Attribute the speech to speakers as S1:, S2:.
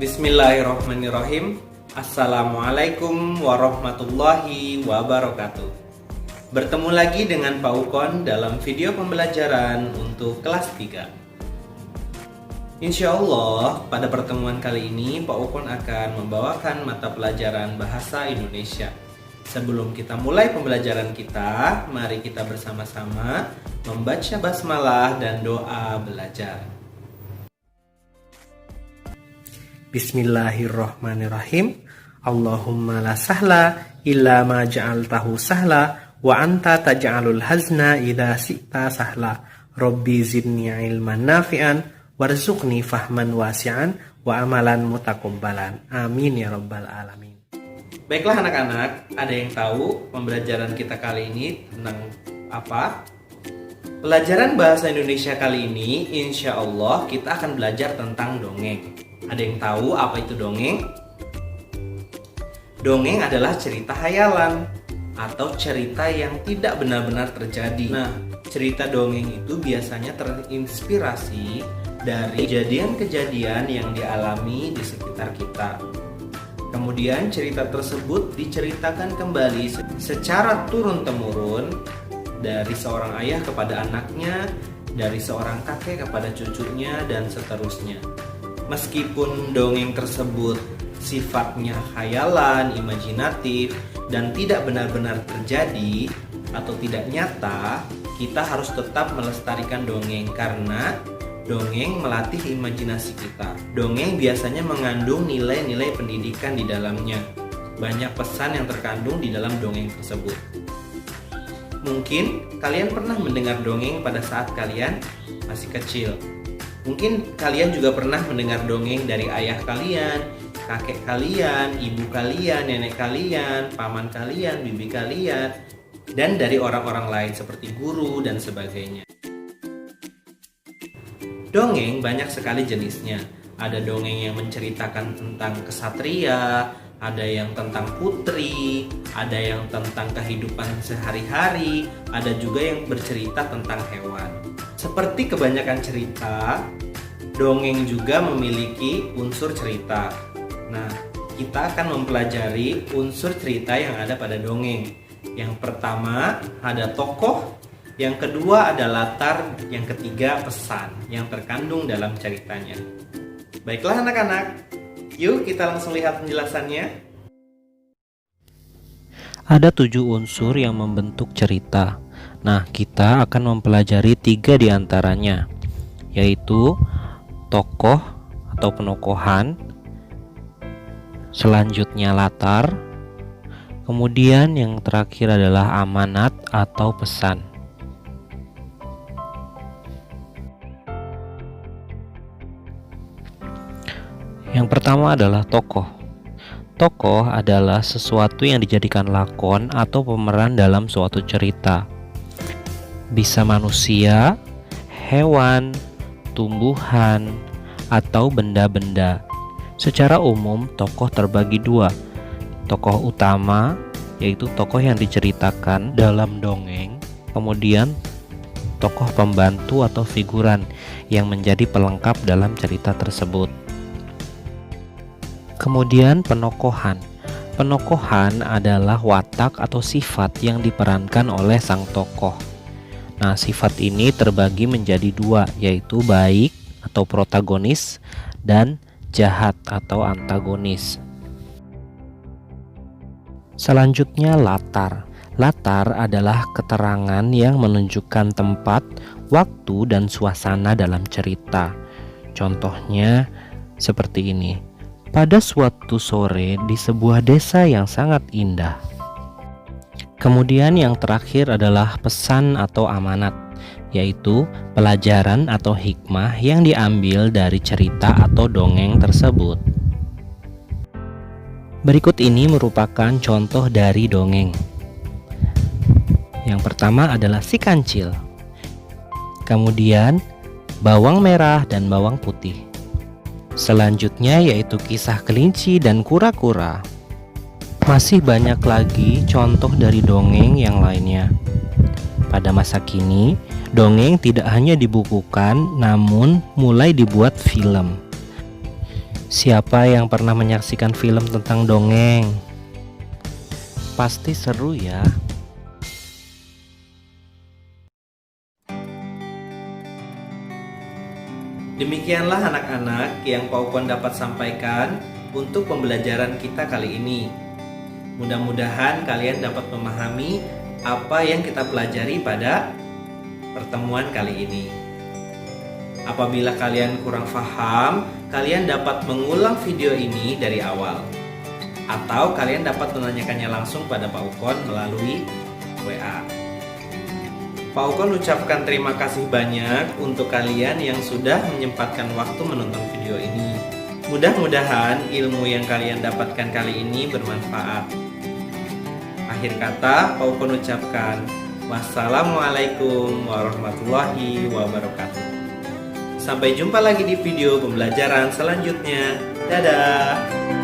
S1: Bismillahirrahmanirrahim. Assalamualaikum warahmatullahi wabarakatuh. Bertemu lagi dengan Pak Ukon dalam video pembelajaran untuk kelas 3. Insya Allah pada pertemuan kali ini Pak Ukon akan membawakan mata pelajaran Bahasa Indonesia. Sebelum kita mulai pembelajaran kita, mari kita bersama-sama membaca basmalah dan doa belajar. Bismillahirrahmanirrahim. Allahumma la sahla illa ma ja'altahu sahla wa anta taj'alul hazna idza syi'ta sahla. Rabbi zidni ilman nafi'an warzuqni fahman wasi'an wa amalan mutaqabbalan. Amin ya rabbal alamin. Baiklah anak-anak, ada yang tahu pembelajaran kita kali ini tentang apa? Pelajaran bahasa Indonesia kali ini insya Allah kita akan belajar tentang dongeng. Ada yang tahu apa itu dongeng? Dongeng adalah cerita khayalan atau cerita yang tidak benar-benar terjadi. Nah, cerita dongeng itu biasanya terinspirasi dari kejadian-kejadian yang dialami di sekitar kita. Kemudian cerita tersebut diceritakan kembali secara turun-temurun dari seorang ayah kepada anaknya, dari seorang kakek kepada cucunya, dan seterusnya. Meskipun dongeng tersebut sifatnya khayalan, imajinatif, dan tidak benar-benar terjadi atau tidak nyata, kita harus tetap melestarikan dongeng karena dongeng melatih imajinasi kita. Dongeng biasanya mengandung nilai-nilai pendidikan di dalamnya. Banyak pesan yang terkandung di dalam dongeng tersebut. Mungkin kalian pernah mendengar dongeng pada saat kalian masih kecil. Mungkin kalian juga pernah mendengar dongeng dari ayah kalian, kakek kalian, ibu kalian, nenek kalian, paman kalian, bibi kalian, dan dari orang-orang lain seperti guru dan sebagainya. Dongeng banyak sekali jenisnya. Ada dongeng yang menceritakan tentang kesatria, ada yang tentang putri, ada yang tentang kehidupan sehari-hari, ada juga yang bercerita tentang hewan. Seperti kebanyakan cerita, dongeng juga memiliki unsur cerita. Nah, kita akan mempelajari unsur cerita yang ada pada dongeng. Yang pertama ada tokoh, yang kedua ada latar, yang ketiga pesan yang terkandung dalam ceritanya. Baiklah anak-anak, yuk kita langsung lihat penjelasannya.
S2: Ada 7 unsur yang membentuk cerita. Nah, kita akan mempelajari 3 diantaranya, yaitu tokoh atau penokohan, selanjutnya latar, kemudian yang terakhir adalah amanat atau pesan. Yang pertama adalah tokoh. Tokoh adalah sesuatu yang dijadikan lakon atau pemeran dalam suatu cerita. Bisa manusia, hewan, tumbuhan, atau benda-benda. Secara umum, tokoh terbagi 2. Tokoh utama, yaitu tokoh yang diceritakan dalam dongeng. Kemudian, tokoh pembantu atau figuran yang menjadi pelengkap dalam cerita tersebut. Kemudian penokohan. Penokohan adalah watak atau sifat yang diperankan oleh sang tokoh. Nah, sifat ini terbagi menjadi 2, yaitu baik atau protagonis dan jahat atau antagonis. Selanjutnya latar. Latar adalah keterangan yang menunjukkan tempat, waktu, dan suasana dalam cerita. Contohnya seperti ini. Pada suatu sore di sebuah desa yang sangat indah. Kemudian yang terakhir adalah pesan atau amanat, yaitu pelajaran atau hikmah yang diambil dari cerita atau dongeng tersebut. Berikut ini merupakan contoh dari dongeng. Yang pertama adalah si kancil. Kemudian bawang merah dan bawang putih. Selanjutnya yaitu kisah kelinci dan kura-kura. Masih banyak lagi contoh dari dongeng yang lainnya. Pada masa kini, dongeng tidak hanya dibukukan, namun mulai dibuat film. Siapa yang pernah menyaksikan film tentang dongeng? Pasti seru ya.
S1: Demikianlah anak-anak yang Paukon dapat sampaikan untuk pembelajaran kita kali ini. Mudah-mudahan kalian dapat memahami apa yang kita pelajari pada pertemuan kali ini. Apabila kalian kurang paham, kalian dapat mengulang video ini dari awal. Atau kalian dapat menanyakannya langsung pada Pak Ukon melalui WA. Pak Ukon ucapkan terima kasih banyak untuk kalian yang sudah menyempatkan waktu menonton video ini. Mudah-mudahan ilmu yang kalian dapatkan kali ini bermanfaat. Akhir kata, Pak Ukon ucapkan wassalamualaikum warahmatullahi wabarakatuh. Sampai jumpa lagi di video pembelajaran selanjutnya. Dadah!